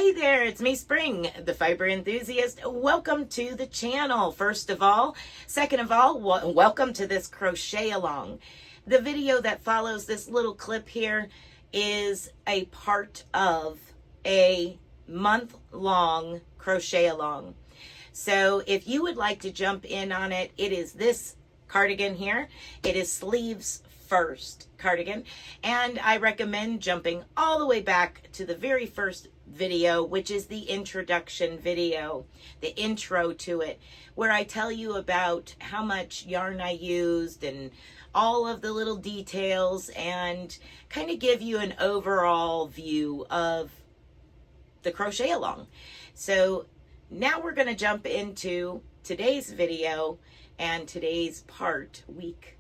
Hey there, it's me, Spring, the fiber enthusiast. Welcome to the channel, first of all. Second of all, welcome to this crochet along. The video that follows this little clip here is a part of a month-long crochet along. So if you would like to jump in on it, it is this cardigan here. It is sleeves first cardigan, and I recommend jumping all the way back to the very first video, which is the introduction video, the intro to it, where I tell you about how much yarn I used and all of the little details and kind of give you an overall view of the crochet along. So now we're going to jump into today's video and today's part, week,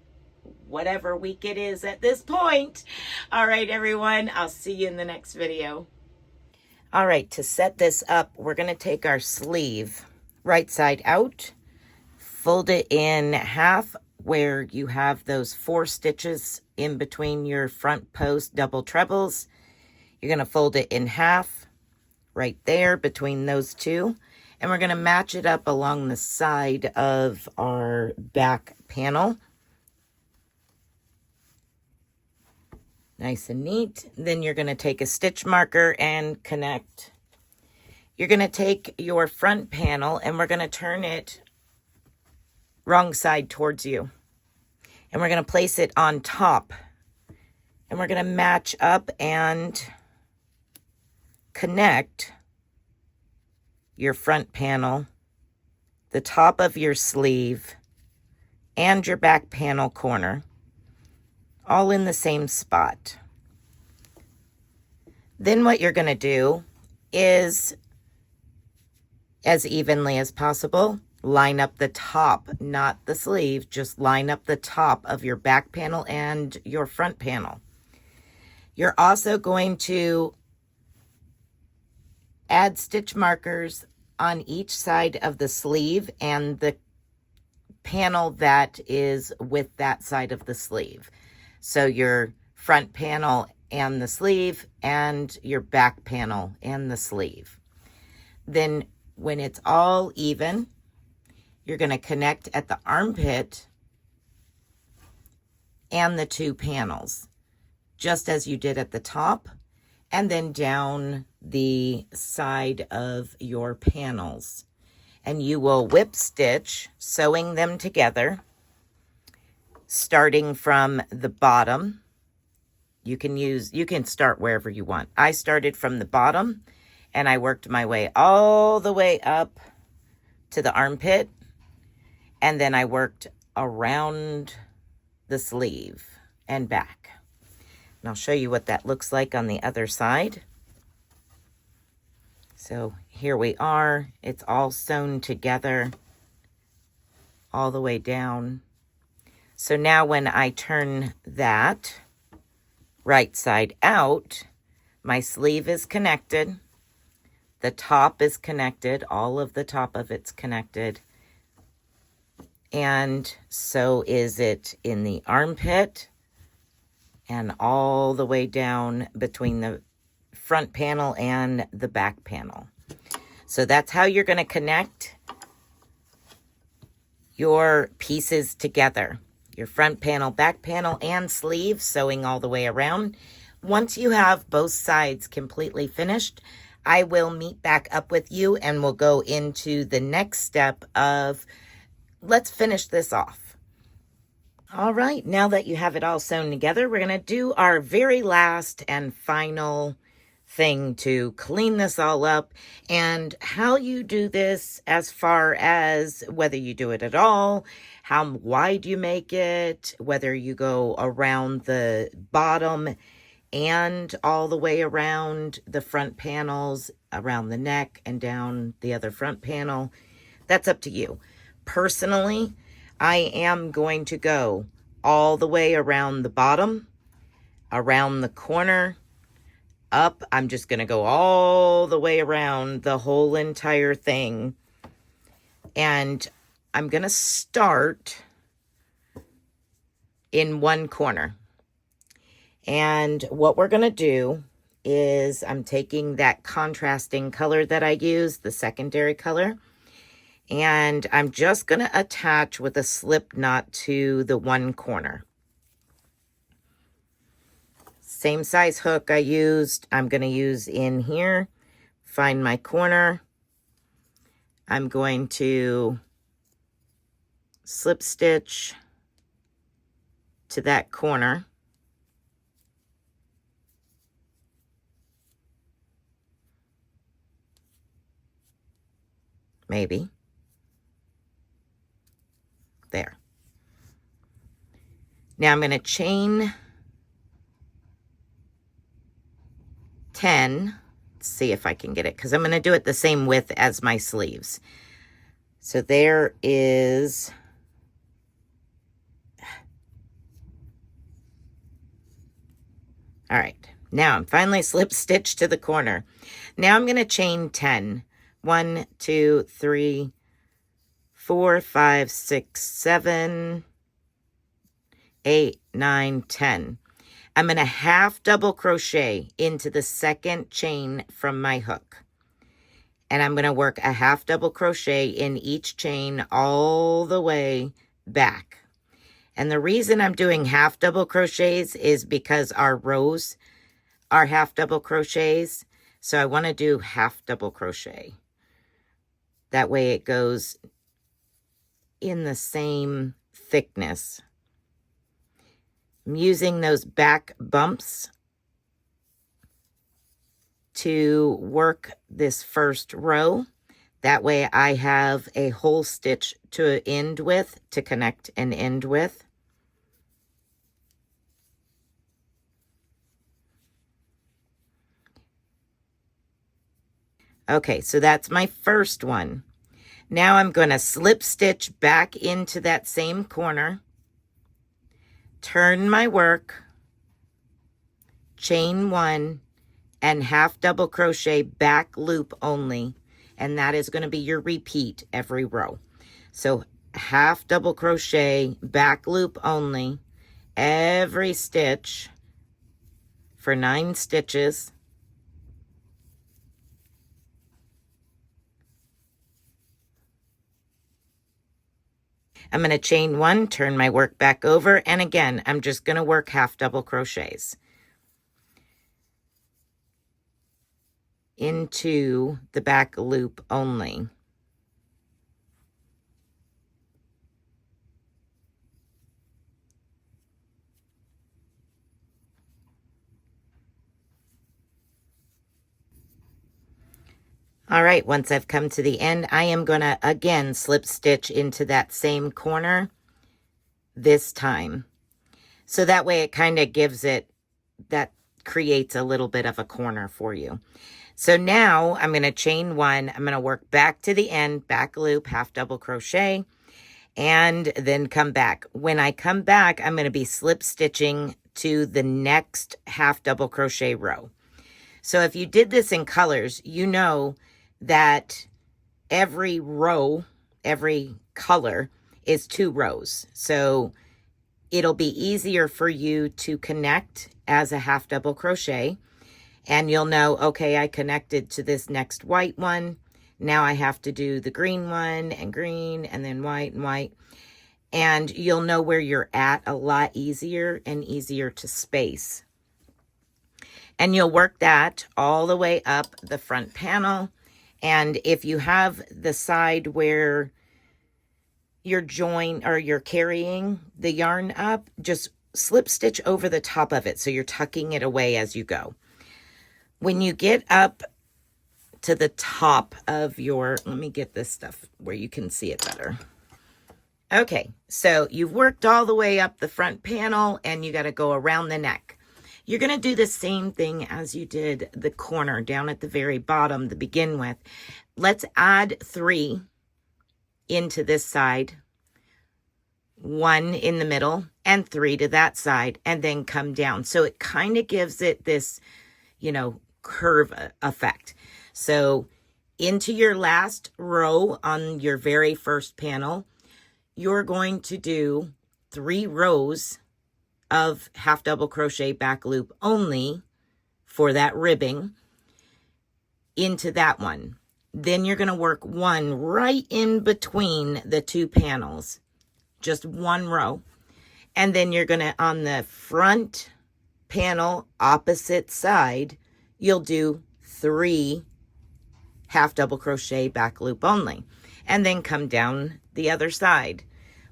whatever week it is at this point. All right, everyone, I'll see you in the next video. All right, to set this up, we're going to take our sleeve right side out, fold it in half where you have those 4 stitches in between your front post double trebles. You're going to fold it in half right there between those two, and we're going to match it up along the side of our back panel. Nice and neat. Then you're going to take a stitch marker and connect. You're going to take your front panel and we're going to turn it wrong side towards you. And we're going to place it on top. And we're going to match up and connect your front panel, the top of your sleeve, and your back panel corner, all in the same spot. Then what you're going to do is, as evenly as possible, line up the top, not the sleeve, just line up the top of your back panel and your front panel. You're also going to add stitch markers on each side of the sleeve and the panel that is with that side of the sleeve. So your front panel and the sleeve and your back panel and the sleeve. Then when it's all even, you're going to connect at the armpit and the 2 panels, just as you did at the top, and then down the side of your panels. And you will whip stitch, sewing them together, starting from the bottom. You can start wherever you want. I started from the bottom and I worked my way all the way up to the armpit, and then I worked around the sleeve and back. And I'll show you what that looks like on the other side. So here we are. It's all sewn together all the way down. So now when I turn that right side out, my sleeve is connected, the top is connected, all of the top of it's connected, and so is it in the armpit and all the way down between the front panel and the back panel. So that's how you're going to connect your pieces together. Your front panel, back panel, and sleeve, sewing all the way around. Once you have both sides completely finished, I will meet back up with you and we'll go into the next step of, let's finish this off. All right, now that you have it all sewn together, we're going to do our very last and final thing to clean this all up, and how you do this as far as whether you do it at all, how wide you make it, whether you go around the bottom and all the way around the front panels, around the neck and down the other front panel. That's up to you. Personally, I am going to go all the way around the bottom, around the corner, up. I'm just going to go all the way around the whole entire thing. And I'm going to start in one corner. And what we're going to do is I'm taking that contrasting color that I use, the secondary color, and I'm just going to attach with a slip knot to the one corner. Same size hook I used, I'm going to use in here. Find my corner. I'm going to slip stitch to that corner. Maybe. There. Now I'm going to chain 10. Let's see if I can get it, because I'm going to do it the same width as my sleeves. So there is... All right. Now I'm finally slip stitched to the corner. Now I'm going to chain 10. 1, 2, 3, 4, 5, 6, 7, 8, 9, 10. I'm going to half double crochet into the second chain from my hook. And I'm going to work a half double crochet in each chain all the way back. And the reason I'm doing half double crochets is because our rows are half double crochets. So I want to do half double crochet. That way it goes in the same thickness. I'm using those back bumps to work this first row. That way I have a whole stitch to end with, to connect and end with. Okay, so that's my first one. Now I'm going to slip stitch back into that same corner, turn my work, chain 1, and half double crochet back loop only. And that is going to be your repeat every row. So half double crochet back loop only every stitch for 9 stitches. I'm going to chain 1, turn my work back over, and again, I'm just going to work half double crochets into the back loop only. All right, once I've come to the end, I am going to again slip stitch into that same corner this time. So that way it kind of gives it, that creates a little bit of a corner for you. So now I'm going to chain 1. I'm going to work back to the end, back loop, half double crochet, and then come back. When I come back, I'm going to be slip stitching to the next half double crochet row. So if you did this in colors, you know that every row, every color is 2 rows. So it'll be easier for you to connect as a half double crochet. And you'll know, okay, I connected to this next white one. Now I have to do the green one and green and then white and white. And you'll know where you're at a lot easier and easier to space. And you'll work that all the way up the front panel. And if you have the side where you're you're carrying the yarn up, just slip stitch over the top of it so you're tucking it away as you go. When you get up to the top of your, let me get this stuff where you can see it better. Okay, so you've worked all the way up the front panel and you got to go around the neck. You're going to do the same thing as you did the corner down at the very bottom to begin with. Let's add 3 into this side, 1 in the middle, and 3 to that side, and then come down. So it kind of gives it this, curve effect. So into your last row on your very first panel, you're going to do 3 rows of half double crochet back loop only for that ribbing into that one. Then you're going to work one right in between the two panels, just one row. And then you're going to, on the front panel opposite side, you'll do 3 half double crochet back loop only, and then come down the other side.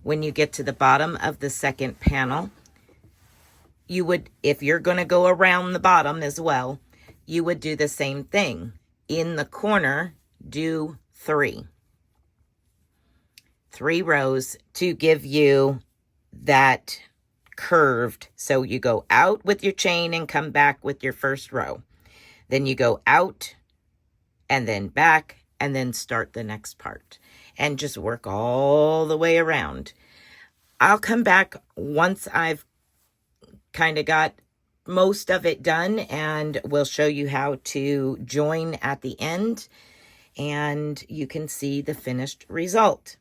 When you get to the bottom of the second panel, you would, if you're going to go around the bottom as well, you would do the same thing. In the corner, do 3 rows to give you that curved. So you go out with your chain and come back with your first row. Then you go out and then back and then start the next part and just work all the way around. I'll come back once I've kind of got most of it done, and we'll show you how to join at the end, and you can see the finished result.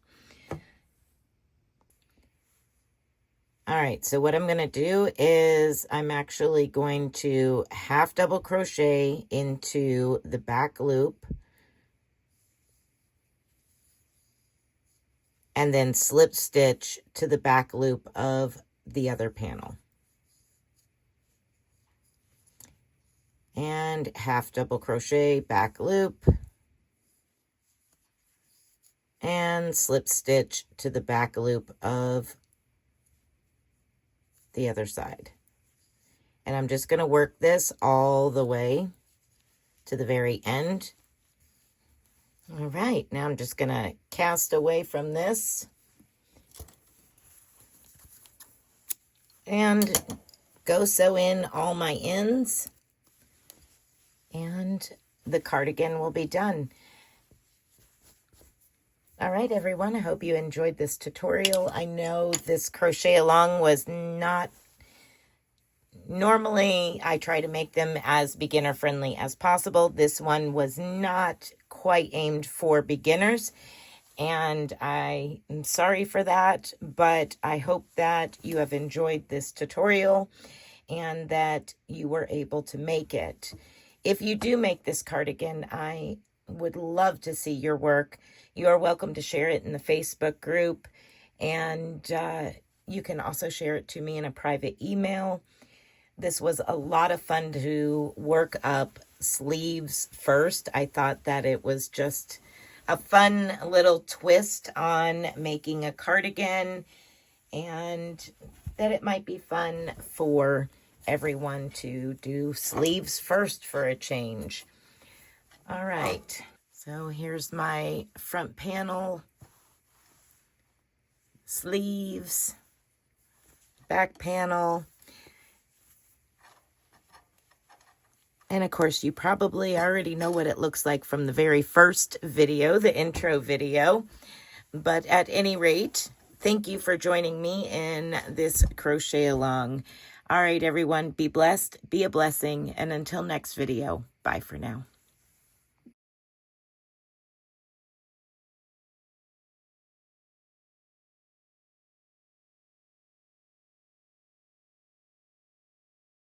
All right, so what I'm going to do is I'm actually going to half double crochet into the back loop and then slip stitch to the back loop of the other panel. And half double crochet, back loop, and slip stitch to the back loop of the other side. And I'm just going to work this all the way to the very end. All right, now I'm just going to cast away from this and go sew in all my ends, and the cardigan will be done. All right, everyone, I hope you enjoyed this tutorial. I know this crochet along was not, normally I try to make them as beginner friendly as possible. This one was not quite aimed for beginners, and I am sorry for that, but I hope that you have enjoyed this tutorial and that you were able to make it. If you do make this cardigan, I would love to see your work. You are welcome to share it in the Facebook group, and you can also share it to me in a private email. This was a lot of fun to work up sleeves first. I thought that it was just a fun little twist on making a cardigan, and that it might be fun for everyone to do sleeves first for a change. All right, so here's my front panel, sleeves, back panel, and of course you probably already know what it looks like from the very first video, the intro video. But at any rate, thank you for joining me in this crochet along. All right, everyone, be blessed, be a blessing, and until next video, bye for now.